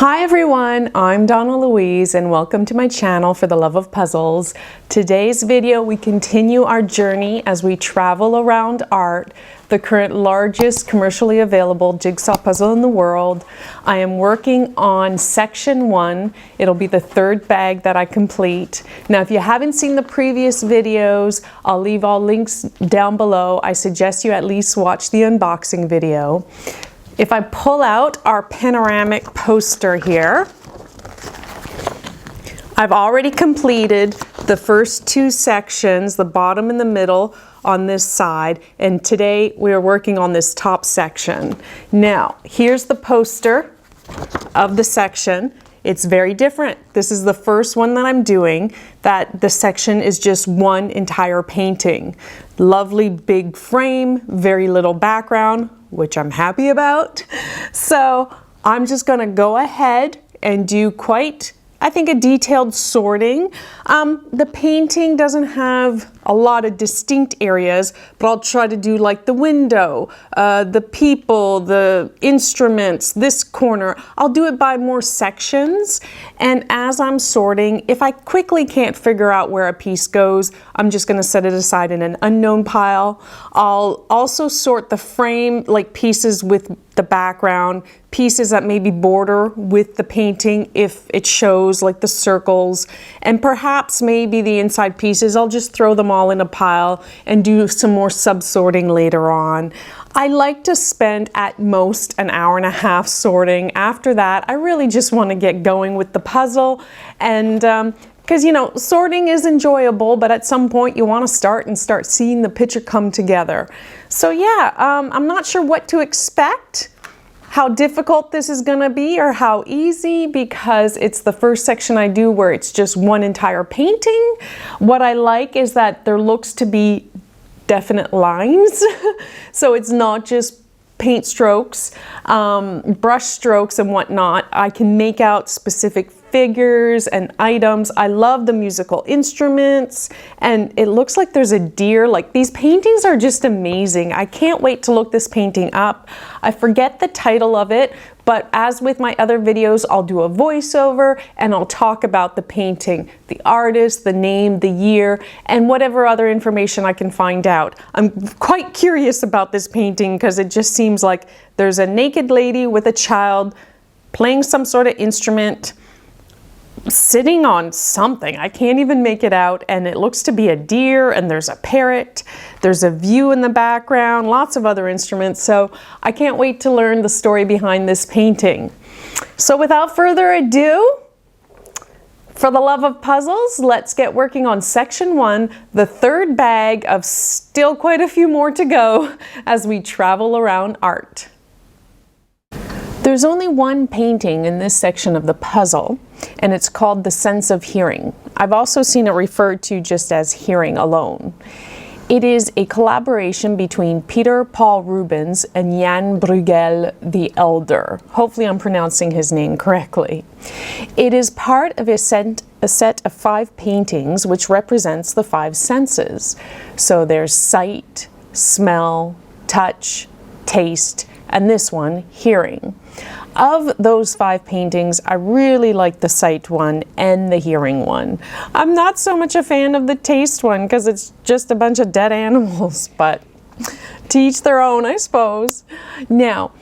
Hi everyone, I'm Donna Louise and welcome to my channel for the love of puzzles. Today's video we continue our journey as we travel around art, the current largest commercially available jigsaw puzzle in the world. I am working on section 1. It'll be the third bag that I complete. Now if you haven't seen the previous videos, I'll leave all links down below. I suggest you at least watch the unboxing video. If I pull out our panoramic poster here, I've already completed the first two sections, the bottom and the middle on this side, and today we are working on this top section. Now, here's the poster of the section. It's very different. This is the first one that I'm doing, that the section is just one entire painting. Lovely big frame, very little background, which I'm happy about. So I'm just gonna go ahead and do quite, I think, a detailed sorting. The painting doesn't have a lot of distinct areas, but I'll try to do like the window, the people, the instruments, this corner. I'll do it by more sections. And as I'm sorting, if I quickly can't figure out where a piece goes, I'm just gonna set it aside in an unknown pile. I'll also sort the frame, like pieces with the background, pieces that maybe border with the painting if it shows, like the circles, and perhaps maybe the inside pieces. I'll just throw them all in a pile and do some more sub-sorting later on. I like to spend at most an hour and a half sorting. After that, I really just want to get going with the puzzle, and because you know, sorting is enjoyable, but at some point you want to start seeing the picture come together. So yeah, I'm not sure what to expect, how difficult this is gonna be or how easy, because it's the first section I do where it's just one entire painting. What I like is that there looks to be definite lines. So it's not just paint strokes, brush strokes and whatnot. I can make out specific figures and items. I love the musical instruments, and it looks like there's a deer. Like, these paintings are just amazing. I can't wait to look this painting up. I forget the title of it, but as with my other videos, I'll do a voiceover and I'll talk about the painting, the artist, the name, the year, and whatever other information I can find out. I'm quite curious about this painting because it just seems like there's a naked lady with a child playing some sort of instrument, sitting on something. I can't even make it out, and it looks to be a deer, and there's a parrot, there's a view in the background, lots of other instruments. So I can't wait to learn the story behind this painting. So without further ado, for the love of puzzles, let's get working on section 1, the third bag of still quite a few more to go as we travel around art. There's only one painting in this section of the puzzle, and it's called The Sense of Hearing. I've also seen it referred to just as Hearing alone. It is a collaboration between Peter Paul Rubens and Jan Brueghel the Elder. Hopefully I'm pronouncing his name correctly. It is part of a set of 5 paintings which represents the 5 senses. So there's sight, smell, touch, taste, and this one, hearing. Of those 5 paintings, I really like the sight one and the hearing one. I'm not so much a fan of the taste one because it's just a bunch of dead animals, but to each their own, I suppose. Now,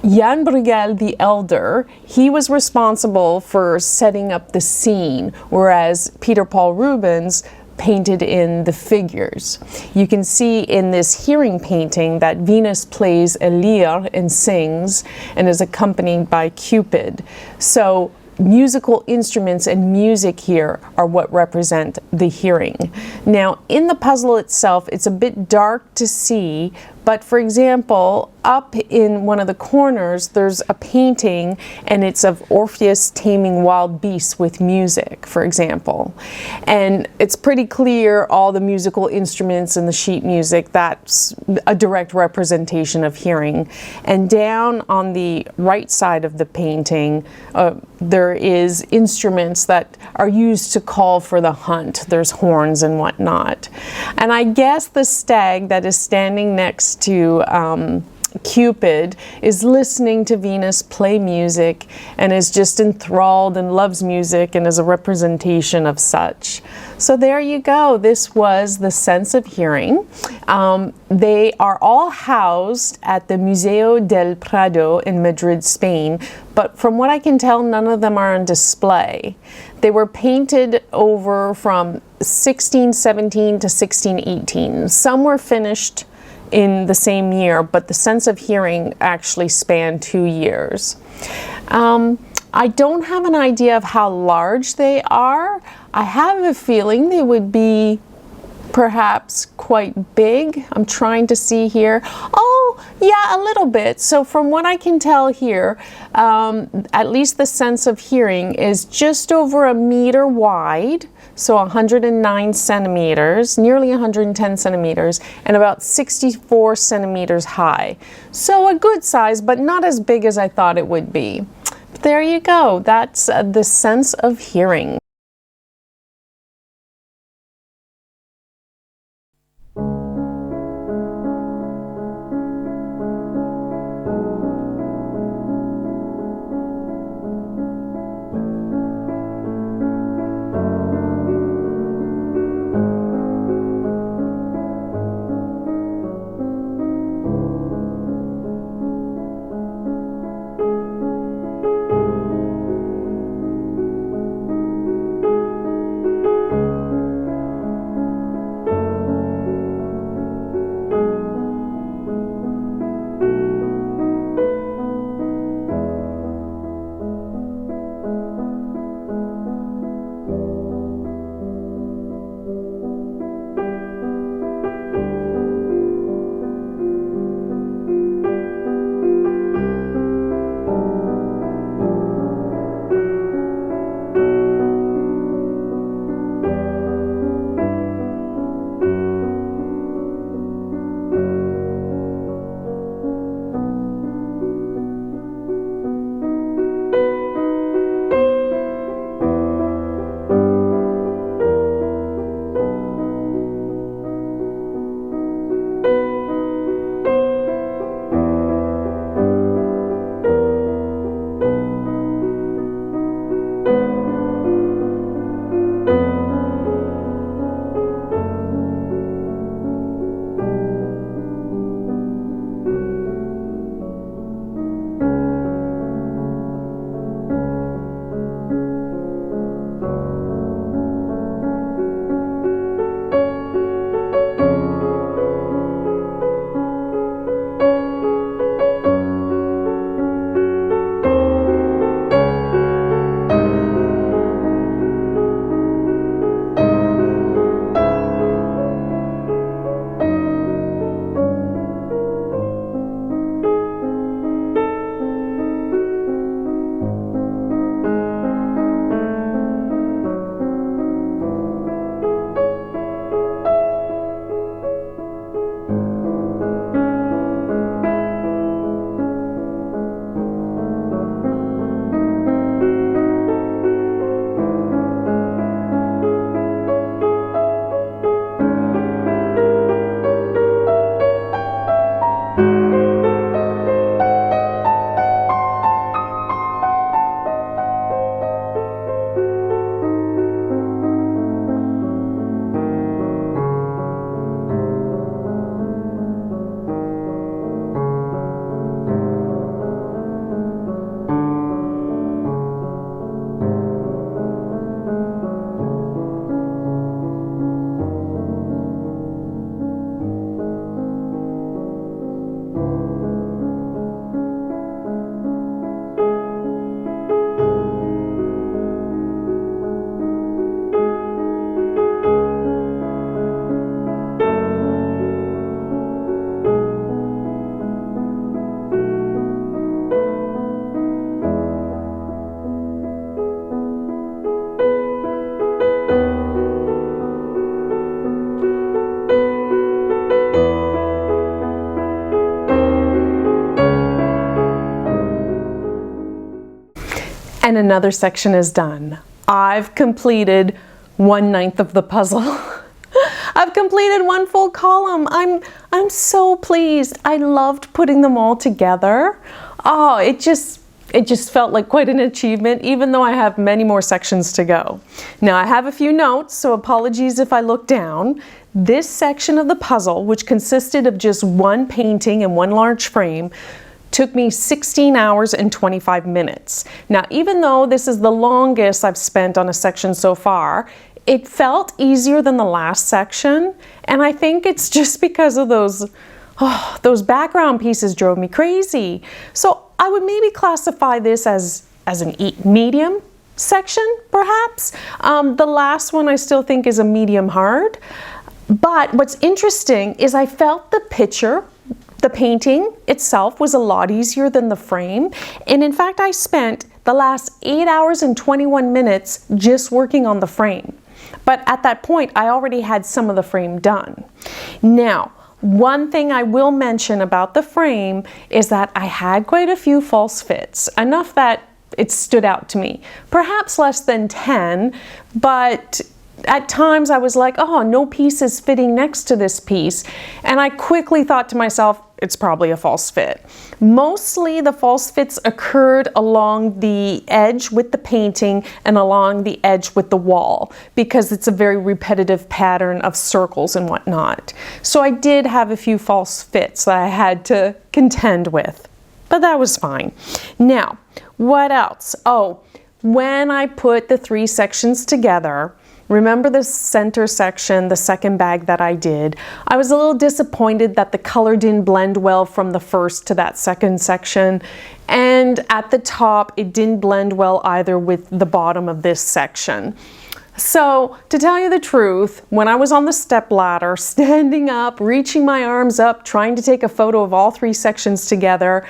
Jan Brueghel the Elder, he was responsible for setting up the scene, whereas Peter Paul Rubens painted in the figures. You can see in this hearing painting that Venus plays a lyre and sings and is accompanied by Cupid. So musical instruments and music here are what represent the hearing. Now in the puzzle itself, it's a bit dark to see, but for example, up in one of the corners, there's a painting and it's of Orpheus taming wild beasts with music, for example. And it's pretty clear all the musical instruments and the sheet music, that's a direct representation of hearing. And down on the right side of the painting, there is instruments that are used to call for the hunt. There's horns and whatnot. And I guess the stag that is standing next to Cupid is listening to Venus play music and is just enthralled and loves music and is a representation of such. So there you go. This was the sense of hearing. They are all housed at the Museo del Prado in Madrid, Spain, but from what I can tell, none of them are on display. They were painted over from 1617 to 1618. Some were finished in the same year, but the sense of hearing actually spanned 2 years. I don't have an idea of how large they are. I have a feeling they would be perhaps quite big. I'm trying to see here. Oh, yeah, a little bit. So from what I can tell here, at least the sense of hearing is just over 1 meter wide, so 109 centimeters, nearly 110 centimeters, and about 64 centimeters high. So a good size, but not as big as I thought it would be. There you go. That's the sense of hearing. and another section is done. I've completed 1/9 of the puzzle. I've completed one full column. I'm so pleased. I loved putting them all together. Oh, it just felt like quite an achievement, even though I have many more sections to go. Now I have a few notes, so apologies if I look down. This section of the puzzle, which consisted of just one painting and one large frame, took me 16 hours and 25 minutes. Now, even though this is the longest I've spent on a section so far, it felt easier than the last section, and I think it's just because of those background pieces drove me crazy. So I would maybe classify this as an medium section, perhaps. The last one I still think is a medium hard. But what's interesting is I felt the picture, the painting itself, was a lot easier than the frame. And in fact, I spent the last 8 hours and 21 minutes just working on the frame. But at that point, I already had some of the frame done. Now, one thing I will mention about the frame is that I had quite a few false fits, enough that it stood out to me. Perhaps less than 10, but at times I was like, oh, no piece is fitting next to this piece. And I quickly thought to myself, it's probably a false fit. Mostly the false fits occurred along the edge with the painting and along the edge with the wall, because it's a very repetitive pattern of circles and whatnot. So I did have a few false fits that I had to contend with, but that was fine. Now, what else? Oh, when I put the 3 sections together, remember the center section, the second bag that I did, I was a little disappointed that the color didn't blend well from the first to that second section. And at the top, it didn't blend well either with the bottom of this section. So, to tell you the truth, when I was on the step ladder, standing up, reaching my arms up, trying to take a photo of all 3 sections together,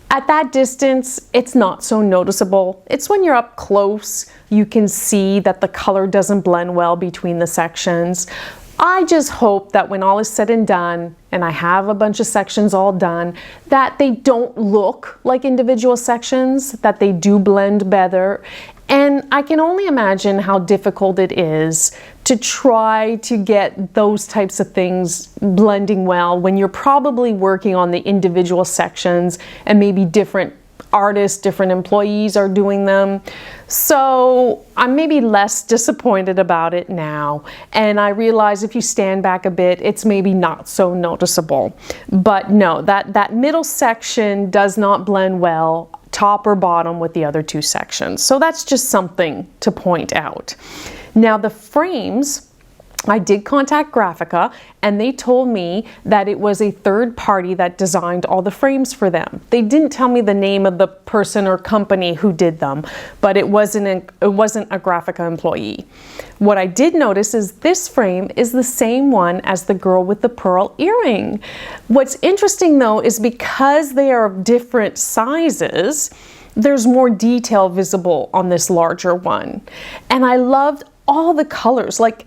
at that distance, it's not so noticeable. It's when you're up close, you can see that the color doesn't blend well between the sections. I just hope that when all is said and done, and I have a bunch of sections all done, that they don't look like individual sections, that they do blend better. And I can only imagine how difficult it is to try to get those types of things blending well when you're probably working on the individual sections and maybe different artists, different employees are doing them. So I'm maybe less disappointed about it now. And I realize if you stand back a bit, it's maybe not so noticeable. But no, that middle section does not blend well, top or bottom, with the other 2 sections. So that's just something to point out. Now the frames, I did contact Grafika, and they told me that it was a third party that designed all the frames for them. They didn't tell me the name of the person or company who did them, but it wasn't a Grafika employee. What I did notice is this frame is the same one as the girl with the pearl earring. What's interesting though is because they are of different sizes, there's more detail visible on this larger one. And I loved all the colors. Like,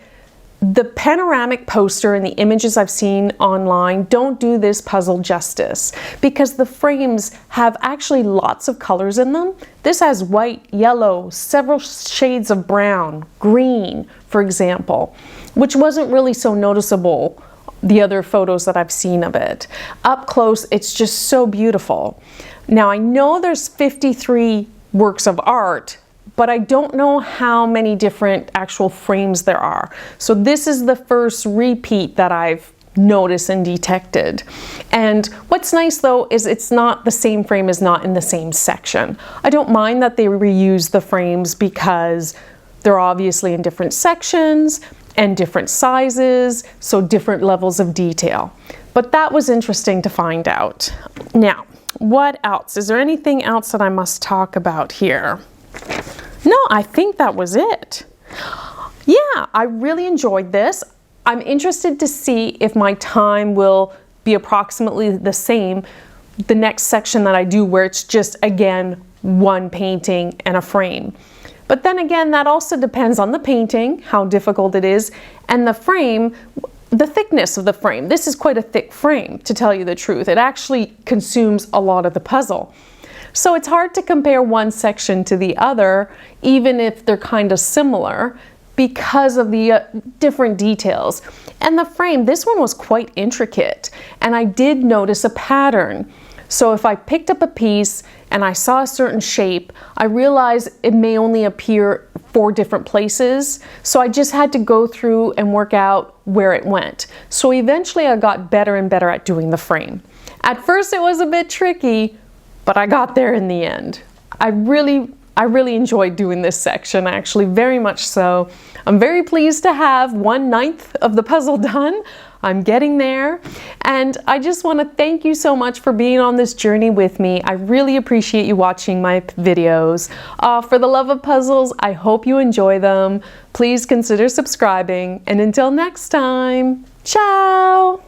the panoramic poster and the images I've seen online don't do this puzzle justice, because the frames have actually lots of colors in them. This has white, yellow, several shades of brown, green, for example, which wasn't really so noticeable the other photos that I've seen of it. Up close, it's just so beautiful. Now, I know there's 53 works of art, but I don't know how many different actual frames there are. So this is the first repeat that I've noticed and detected. And what's nice though is it's not the same frame, is not in the same section. I don't mind that they reuse the frames because they're obviously in different sections and different sizes, so different levels of detail. But that was interesting to find out. Now, what else? Is there anything else that I must talk about here? No, I think that was it. Yeah, I really enjoyed this. I'm interested to see if my time will be approximately the same the next section that I do, where it's just, again, one painting and a frame. But then again, that also depends on the painting, how difficult it is, and the frame, the thickness of the frame. This is quite a thick frame, to tell you the truth. It actually consumes a lot of the puzzle. So it's hard to compare one section to the other, even if they're kind of similar, because of the different details. And the frame, this one was quite intricate, and I did notice a pattern. So if I picked up a piece and I saw a certain shape, I realized it may only appear 4 different places. So I just had to go through and work out where it went. So eventually I got better and better at doing the frame. At first it was a bit tricky, but I got there in the end. I really enjoyed doing this section, actually, very much so. I'm very pleased to have 1/9 of the puzzle done. I'm getting there, and I just want to thank you so much for being on this journey with me. I really appreciate you watching my videos. For the love of puzzles, I hope you enjoy them. Please consider subscribing, and until next time, ciao!